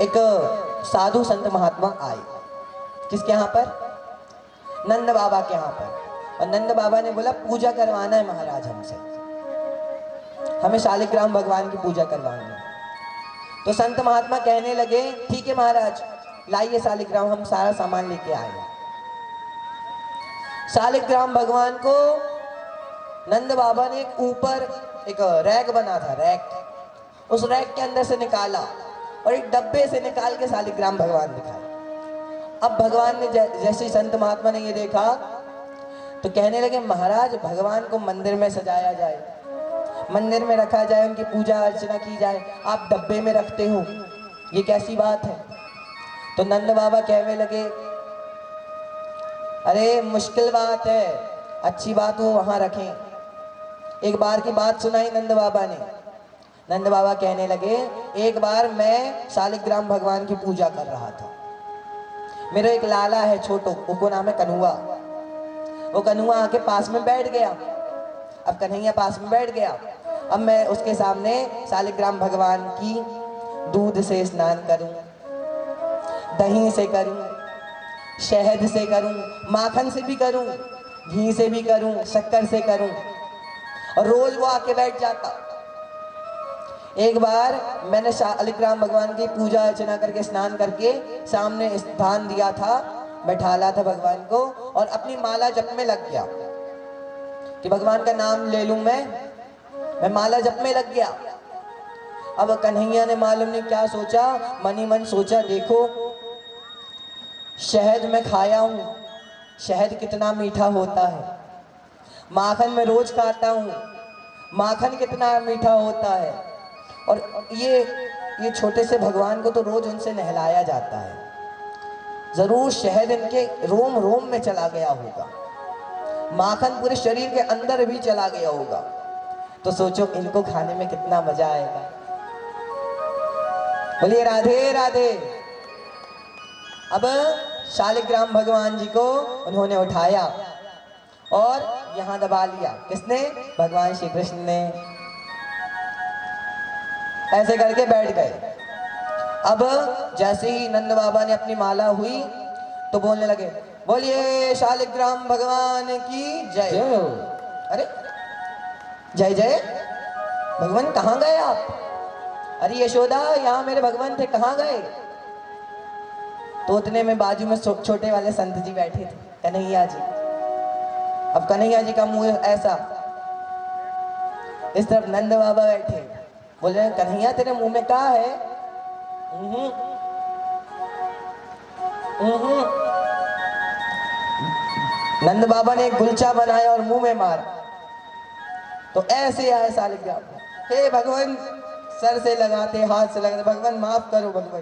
एक साधु संत महात्मा आए। किसके यहाँ पर? नंद बाबा के यहाँ पर। और नंद बाबा ने बोला पूजा करवाना है महाराज हमसे, हमें शालिग्राम भगवान की पूजा करवानी है। तो संत महात्मा कहने लगे ठीक है महाराज, लाइए शालिग्राम, हम सारा सामान लेके आए। शालिग्राम भगवान को नंद बाबा ने ऊपर एक रैक बना था, रैक, उस रैक के अंदर से निकाला और एक डब्बे से निकाल के शालिग्राम भगवान दिखाए। अब भगवान ने जैसे ही संत महात्मा ने ये देखा तो कहने लगे महाराज भगवान को मंदिर में सजाया जाए, मंदिर में रखा जाए, उनकी पूजा अर्चना की जाए, आप डब्बे में रखते हो, ये कैसी बात है? तो नंद बाबा कहने लगे अरे मुश्किल बात है, अच्छी बात हो वहां रखें। एक बार की बात सुनाई नंद बाबा ने। नंद बाबा कहने लगे एक बार मैं शालिग्राम भगवान की पूजा कर रहा था, मेरा एक लाला है छोटो, उसको नाम है कन्हुआ। वो कन्हुआ आके पास में बैठ गया। अब कन्हैया पास में बैठ गया, अब मैं उसके सामने शालिग्राम भगवान की दूध से स्नान करूं, दही से करूं, शहद से करूं, माखन से भी करूं, घी से भी करूं, शक्कर से करूं, और रोज वो आके बैठ जाता। एक बार मैंने शालिग्राम भगवान की पूजा अर्चना करके स्नान करके सामने स्थान दिया था, बैठाला था भगवान को, और अपनी माला जप में लग गया कि भगवान का नाम ले लूं मैं माला जप में लग गया। अब कन्हैया ने मालूम नहीं क्या सोचा, मनी मन सोचा देखो शहद में खाया हूं, शहद कितना मीठा होता है, माखन में रोज खाता हूं, माखन कितना मीठा होता है, और ये छोटे से भगवान को तो रोज उनसे नहलाया जाता है, जरूर शहद इनके रोम रोम में चला गया होगा, माखन पूरे शरीर के अंदर भी चला गया होगा, तो सोचो इनको खाने में कितना मजा आएगा। बोलिए राधे राधे। अब शालिग्राम भगवान जी को उन्होंने उठाया और यहां दबा लिया। किसने? भगवान श्री कृष्ण ने। ऐसे करके बैठ गए। अब जैसे ही नंद बाबा ने अपनी माला हुई तो बोलने लगे बोलिए शालिग्राम भगवान की जय। अरे जय जय, भगवान कहाँ गए आप? अरे यशोदा यहाँ मेरे भगवान थे, कहाँ गए? तो उतने में बाजू में छोटे वाले संत जी बैठे थे, कन्हैया जी। अब कन्हैया जी का मुंह ऐसा, इस तरफ नंद बाबा बैठे, बोल रहे कन्हैया तेरे मुंह में क्या है? नंद बाबा ने एक गुलचा बनाया और मुंह में मारा तो ऐसे आए शालिग्राम। हे भगवान, सर से लगाते, हाथ से लगाते, भगवान माफ करो भगवान,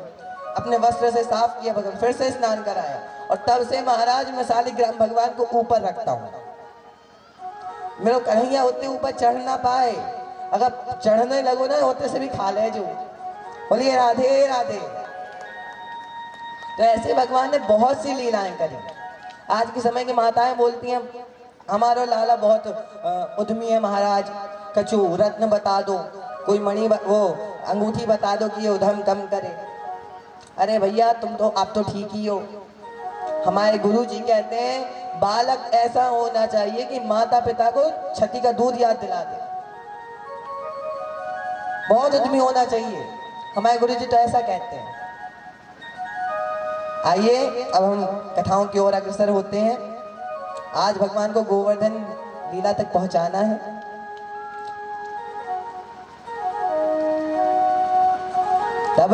अपने वस्त्र से साफ किया भगवान, फिर से स्नान कराया, और तब से महाराज मैं शालिग्राम भगवान को ऊपर रखता हूँ। मेरे कन्हैया होते ऊपर चढ़ ना पाए, अगर चढ़ने लगो ना होते से भी खा ले जो। बोलिए राधे राधे। तो ऐसे भगवान ने बहुत सी लीलाएं करी। आज के समय की माताएं बोलती हैं हमारा लाला बहुत उद्यमी है महाराज, कछु रत्न बता दो, कोई मणि वो अंगूठी बता दो कि ये उधम कम करे। अरे भैया आप तो ठीक ही हो। हमारे गुरु जी कहते हैं बालक ऐसा होना चाहिए कि माता पिता को छठी का दूध याद दिला दे, बहुत उद्यमी होना चाहिए। हमारे गुरु जी तो ऐसा कहते हैं। आइए अब हम कथाओं की ओर अग्रसर होते हैं। आज भगवान को गोवर्धन लीला तक पहुंचाना है। तब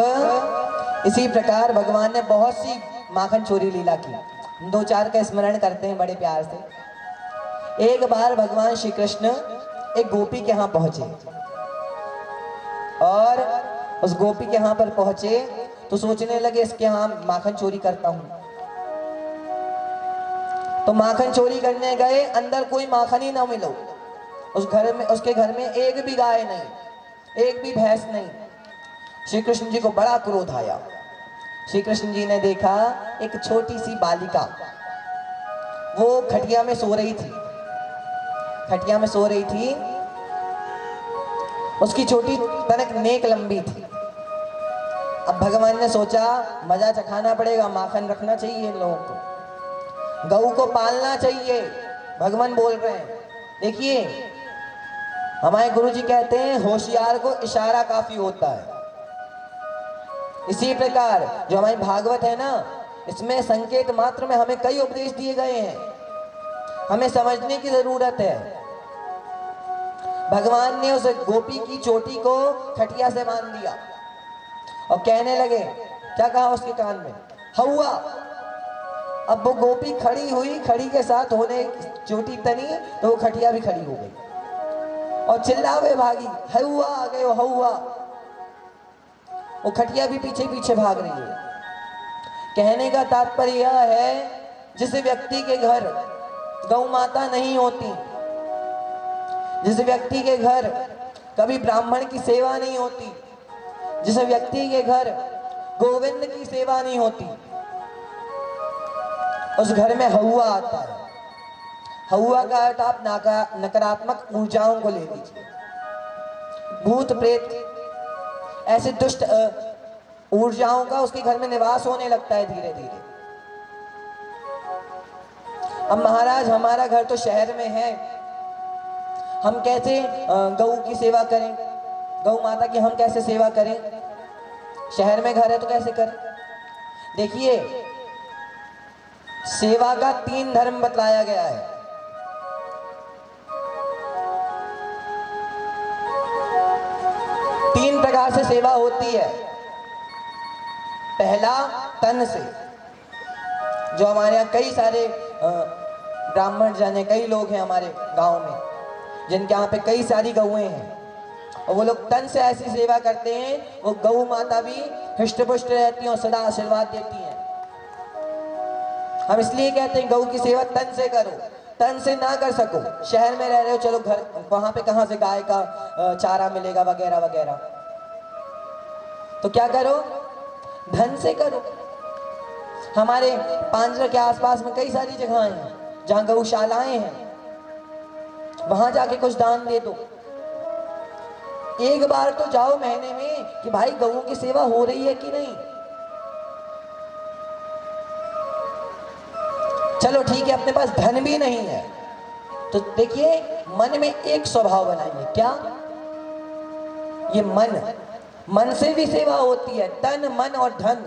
इसी प्रकार भगवान ने बहुत सी माखन चोरी लीला की। दो चार का स्मरण करते हैं बड़े प्यार से। एक बार भगवान श्री कृष्ण एक गोपी के यहाँ पहुंचे और उस गोपी के यहाँ पर पहुंचे तो सोचने लगे इसके यहाँ माखन चोरी करता हूं। तो माखन चोरी करने गए, अंदर कोई माखन ही ना मिलो। उसके घर में एक भी गाय नहीं, एक भी भैंस नहीं। श्री कृष्ण जी को बड़ा क्रोध आया। श्री कृष्ण जी ने देखा एक छोटी सी बालिका वो खटिया में सो रही थी, खटिया में सो रही थी। उसकी छोटी तनक नेक लंबी थी। अब भगवान ने सोचा मजा चखाना पड़ेगा, माखन रखना चाहिए इन लोगों को, गऊ को पालना चाहिए। भगवान बोल रहे हैं। देखिए हमारे गुरुजी कहते हैं होशियार को इशारा काफी होता है। इसी प्रकार जो हमारी भागवत है ना, इसमें संकेत मात्र में हमें कई उपदेश दिए गए हैं, हमें समझने की जरूरत है। भगवान ने उस गोपी की चोटी को खटिया से बांध दिया और कहने लगे, क्या कहा उसके कान में, हौवा। अब वो गोपी खड़ी हुई, खड़ी के साथ होने चोटी तनी तो वो खटिया भी खड़ी हो गई और चिल्लावे भागी, हौवा आ गए हो हौवा। वो खटिया भी पीछे पीछे भाग रही है। कहने का तात्पर्य यह है, जिस व्यक्ति के घर गौ माता नहीं होती, जिस व्यक्ति के घर कभी ब्राह्मण की सेवा नहीं होती, जिस व्यक्ति के घर गोविंद की सेवा नहीं होती, उस घर में हौवा आता है। हौवा का अर्थ आप नकारात्मक ऊर्जाओं को ले लीजिए, भूत प्रेत ऐसे दुष्ट ऊर्जाओं का उसके घर में निवास होने लगता है धीरे धीरे। अब महाराज हमारा घर तो शहर में है, हम कैसे गऊ की सेवा करें, गौ माता की हम कैसे सेवा करें, शहर में घर है तो कैसे करें। देखिए सेवा का 3 धर्म बतलाया गया है। तीन प्रकार से सेवा होती है। पहला तन से, जो हमारे यहाँ कई सारे ब्राह्मण जन है, कई लोग हैं हमारे गांव में जिनके यहाँ पे कई सारी गौएं हैं और वो लोग तन से ऐसी सेवा करते हैं, वो गौ माता भी हृष्ट पुष्ट रहती हैं और सदा आशीर्वाद देती हैं। हम इसलिए कहते हैं गौ की सेवा तन से करो। तन से ना कर सको, शहर में रह रहे हो, चलो घर वहां पे कहां से गाय का चारा मिलेगा वगैरह वगैरह, तो क्या करो, धन से करो। हमारे पांजरा के आसपास में कई सारी जगहें हैं जहां गौशालाएं हैं, वहां जाके कुछ दान दे दो। एक बार तो जाओ महीने में कि भाई गौओं की सेवा हो रही है कि नहीं। चलो ठीक है, अपने पास धन भी नहीं है तो देखिए मन में एक स्वभाव बनाइए, क्या, ये मन से भी सेवा होती है, तन मन और धन।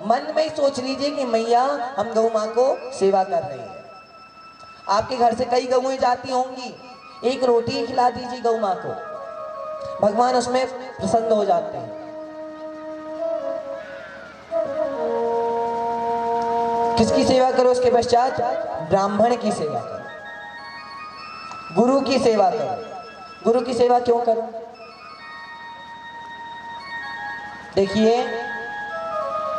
मन में ही सोच लीजिए कि मैया हम गौ माँ को सेवा कर रहे हैं। आपके घर से कई गौएं जाती होंगी, एक रोटी खिला दीजिए गौ माँ को, भगवान उसमें प्रसन्न हो जाते हैं। किसकी सेवा करो उसके पश्चात, ब्राह्मण की सेवा करो, गुरु की सेवा करो। गुरु की सेवा क्यों करो, देखिए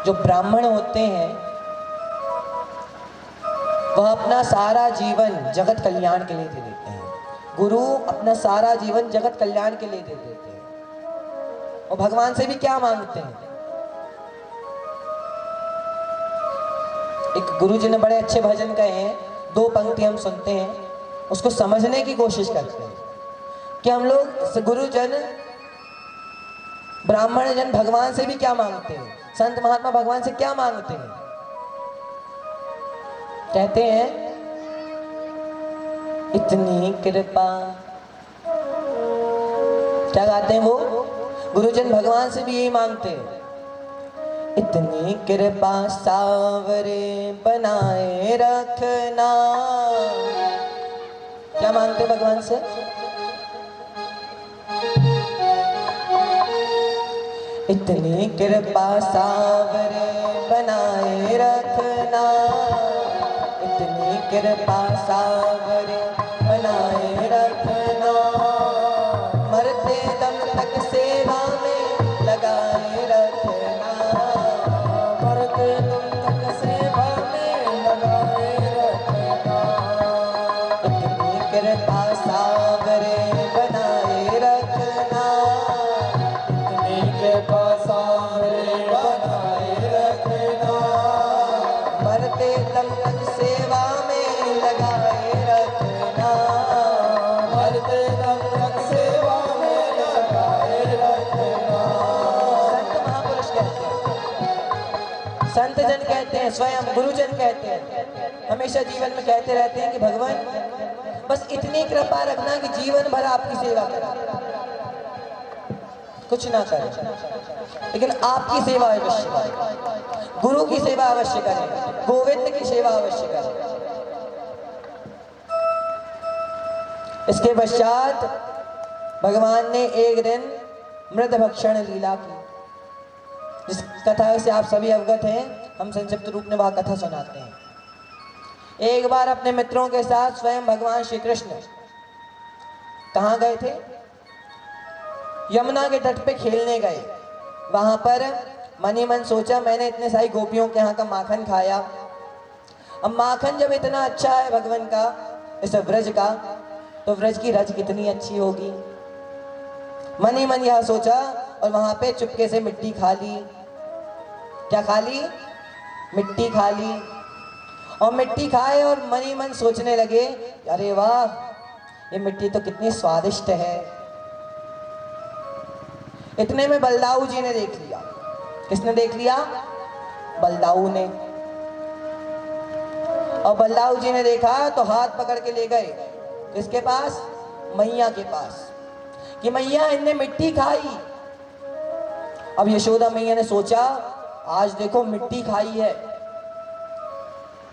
जो ब्राह्मण होते हैं वह अपना सारा जीवन जगत कल्याण के लिए दे देते हैं। गुरु अपना सारा जीवन जगत कल्याण के लिए दे देते हैं और भगवान से भी क्या मांगते हैं। एक गुरु जी ने बड़े अच्छे भजन कहे हैं, 2 पंक्ति हम सुनते हैं, उसको समझने की कोशिश करते हैं कि हम लोग गुरुजन ब्राह्मण जन भगवान से भी क्या मांगते हैं, संत महात्मा भगवान से क्या मांगते हैं। कहते हैं इतनी कृपा, क्या गाते हैं वो, गुरुजन भगवान से भी यही मांगते हैं, इतनी कृपा सावरे बनाए रखना। क्या मांगते भगवान से, इतनी कृपा सावरे बनाए रखना, इतनी कृपा सावरे बनाए रखना, मरते दम तक सेवा में लगाए रखना, मरते दम तक सेवा में लगाए रखना, इतनी कृपा सावरे बनाए रखना, इतनी कृपा सावरे बनाए रखना, मरते दम तक सेवा में लगाए रखना। संत जन कहते हैं, स्वयं गुरुजन कहते हैं, हमेशा जीवन में कहते रहते हैं कि भगवान बस इतनी कृपा रखना कि जीवन भर आपकी सेवा करें, कुछ ना करें, लेकिन आपकी सेवा अवश्य करें, गुरु की सेवा अवश्य करें, गोविंद की सेवा अवश्य करें। इसके पश्चात भगवान ने एक दिन मृद भक्षण लीला की, जिस कथा से आप सभी अवगत हैं, हम संक्षिप्त रूप में वह कथा सुनाते हैं। एक बार अपने मित्रों के साथ स्वयं भगवान श्री कृष्ण कहाँ गए थे? यमुना के तट पे खेलने गए। वहां पर मन ही मन सोचा, मैंने इतने सारी गोपियों के यहाँ का माखन खाया, अब माखन जब इतना अच्छा है भगवान का, इस व्रज का, तो व्रज की रज कितनी अच्छी होगी। मन ही मन यह सोचा और वहां पे चुपके से मिट्टी खा ली। क्या खा ली? मिट्टी खा ली। और मिट्टी खाए और मन ही मन सोचने लगे, अरे वाह, ये मिट्टी तो कितनी स्वादिष्ट है। इतने में बलदाऊ जी ने देख लिया। किसने देख लिया? बलदाऊ ने। और बलदाऊ जी ने देखा तो हाथ पकड़ के ले गए किसके पास? मैया के पास, कि मैया इनने मिट्टी खाई। अब यशोदा मैया ने सोचा, आज देखो मिट्टी खाई है,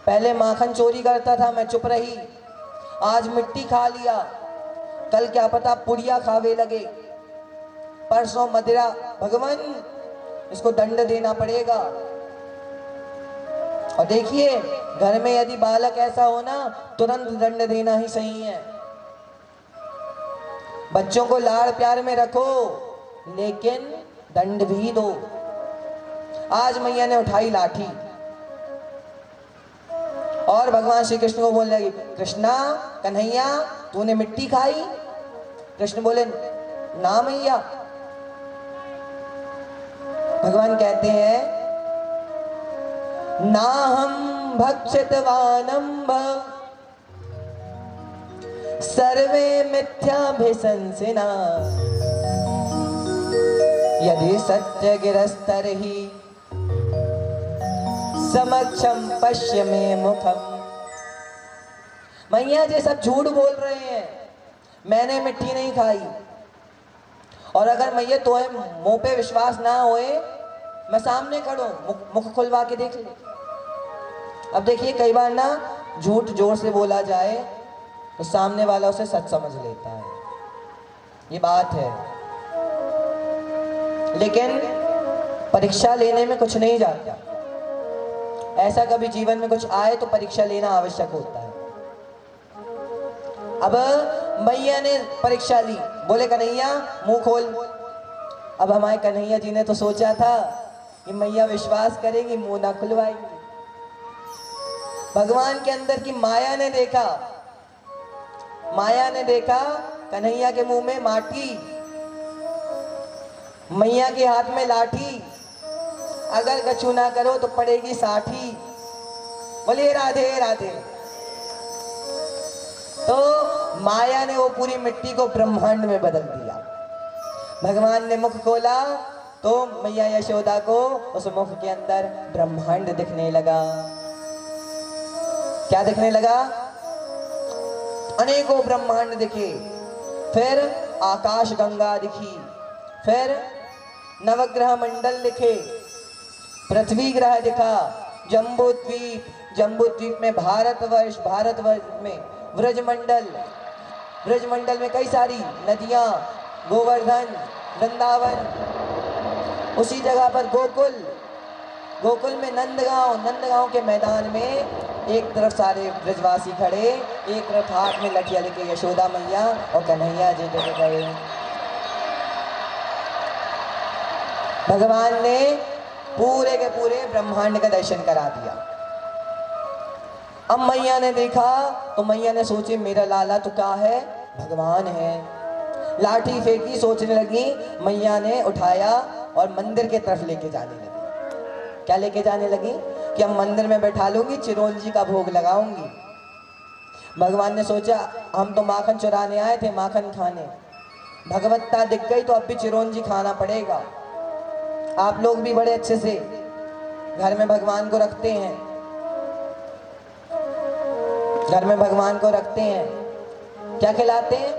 पहले माखन चोरी करता था मैं चुप रही, आज मिट्टी खा लिया, कल क्या पता पुड़िया खावे लगे, परसों मदिरा। भगवान, इसको दंड देना पड़ेगा। और देखिए, घर में यदि बालक ऐसा हो ना, तुरंत दंड देना ही सही है। बच्चों को लाड़ प्यार में रखो, लेकिन दंड भी दो। आज मैया ने उठाई लाठी और भगवान श्री कृष्ण को बोलने लगी, कृष्णा, कन्हैया, तूने मिट्टी खाई? कृष्ण बोले, ना मैया। भगवान कहते हैं, ना हम भक्षितवानंब सर्वे मिथ्याभिशंसिना यदि सत्य गिरस्तर ही समक्षम पश्य में मुखम। मैया जी सब झूठ बोल रहे हैं, मैंने मिट्टी नहीं खाई। और अगर मैया तो मुंह पे विश्वास ना होए, मैं सामने खड़ो, मुख खुलवा के देख ले। अब देखिए, कई बार ना झूठ जोर से बोला जाए तो सामने वाला उसे सच समझ लेता है, ये बात है। लेकिन परीक्षा लेने में कुछ नहीं जाता। ऐसा कभी जीवन में कुछ आए तो परीक्षा लेना आवश्यक होता है। अब मैया ने परीक्षा ली, बोले कन्हैया मुंह खोल। अब हमारे कन्हैया जी ने तो सोचा था कि मैया विश्वास करेगी, मुंह ना खुलवाएगी। भगवान के अंदर की माया ने देखा, कन्हैया के मुंह में माटी, मैया के हाथ में लाठी, अगर गचू ना करो तो पड़ेगी साठी। बोलिए राधे राधे। तो माया ने वो पूरी मिट्टी को ब्रह्मांड में बदल दिया। भगवान ने मुख खोला तो मैया यशोदा को उस मुख के अंदर ब्रह्मांड दिखने लगा। क्या दिखने लगा? अनेकों ब्रह्मांड दिखे। फिर आकाश गंगा दिखी, फिर नवग्रह मंडल दिखे, पृथ्वी ग्रह दिखा, जम्बू द्वीप में भारतवर्ष में ब्रजमंडल में कई सारी नदियां, गोवर्धन, वृंदावन, उसी जगह पर गोकुल में नंदगांव के मैदान में एक तरफ सारे ब्रजवासी खड़े, एक तरफ हाथ में लठिया लेके यशोदा मैया और कन्हैया जी लेके गए। भगवान ने पूरे के पूरे ब्रह्मांड का दर्शन करा दिया। अब मैया ने देखा तो मैया ने सोचे, मेरा लाला तो क्या है? भगवान है। लाठी फेंकी, सोचने लगी। मैया ने उठाया और मंदिर के तरफ लेके जाने लगी। क्या लेके जाने लगी? कि हम मंदिर में बैठा लूंगी, चिरौंजी का भोग लगाऊंगी। भगवान ने सोचा, हम तो माखन चुराने आए थे, माखन खाने, भगवत्ता दिख गई तो अब भी चिरौंजी खाना पड़ेगा। आप लोग भी बड़े अच्छे से घर में भगवान को रखते हैं, घर में भगवान को रखते हैं, क्या खिलाते हैं?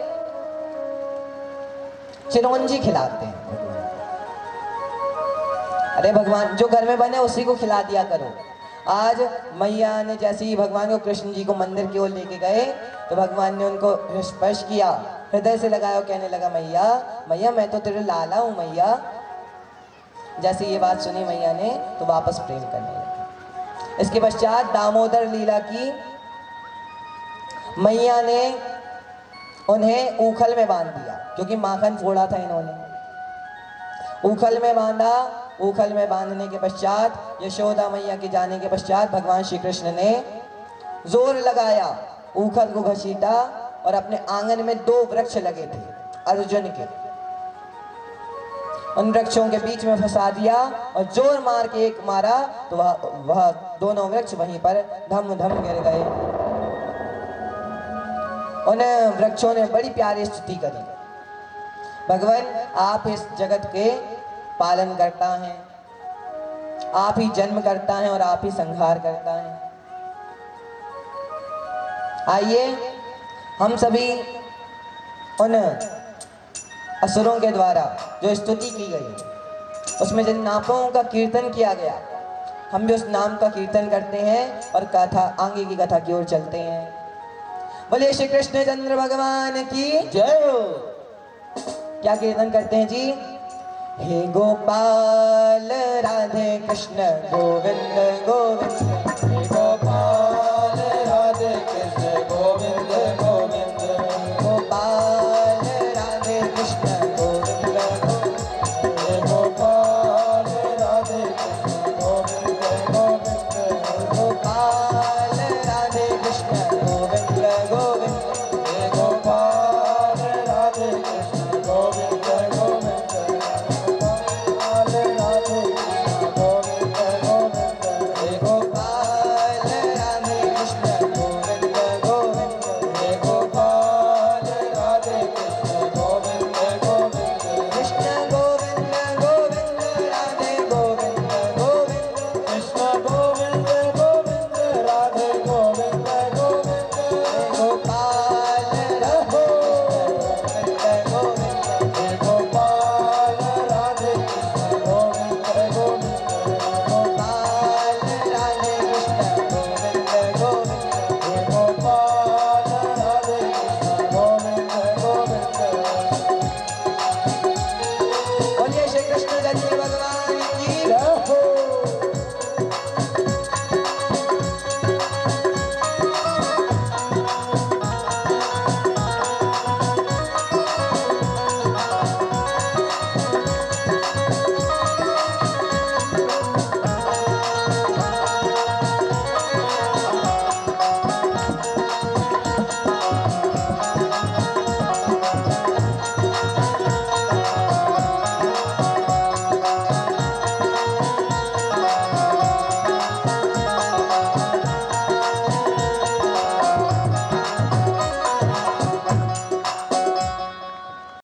चिरौंजी खिलाते हैं भगवान को। अरे भगवान जो घर में बने उसी को खिला दिया करो। आज मैया ने जैसे ही भगवान को, कृष्ण जी को मंदिर की ओर लेके गए तो भगवान ने उनको स्पर्श किया, हृदय से लगाया और कहने लगा, मैया मैया मैं तो तेरे लाला हूं मैया। जैसे ये बात सुनी मैया ने तो वापस प्रेम करने लगे। इसके पश्चात दामोदर लीला की मैया ने उन्हें ऊखल में बांध दिया, क्योंकि माखन फोड़ा था इन्होंने। ऊखल में बांधा, ऊखल में बांधने के पश्चात यशोदा मैया के जाने के पश्चात भगवान श्री कृष्ण ने जोर लगाया, ऊखल को घसीटा और अपने आंगन में 2 वृक्ष लगे थे अर्जुन के, उन वृक्षों के बीच में फंसा दिया और जोर मार के एक मारा तो वह दोनों वृक्ष वहीं पर धम धम गिर गए। उन वृक्षों ने बड़ी प्यारी स्तुति करी, भगवान आप इस जगत के पालन करता है, आप ही जन्म करता है और आप ही संहार करता है। आइए हम सभी उन असुरों के द्वारा जो स्तुति की गई उसमें जिन नामों का कीर्तन किया गया, हम भी उस नाम का कीर्तन करते हैं और कथा आगे की कथा की ओर चलते हैं। बोलिए श्री कृष्ण चंद्र भगवान की जय हो। क्या कीर्तन करते हैं जी? हे गोपाल राधे कृष्ण गोविंद गोविंद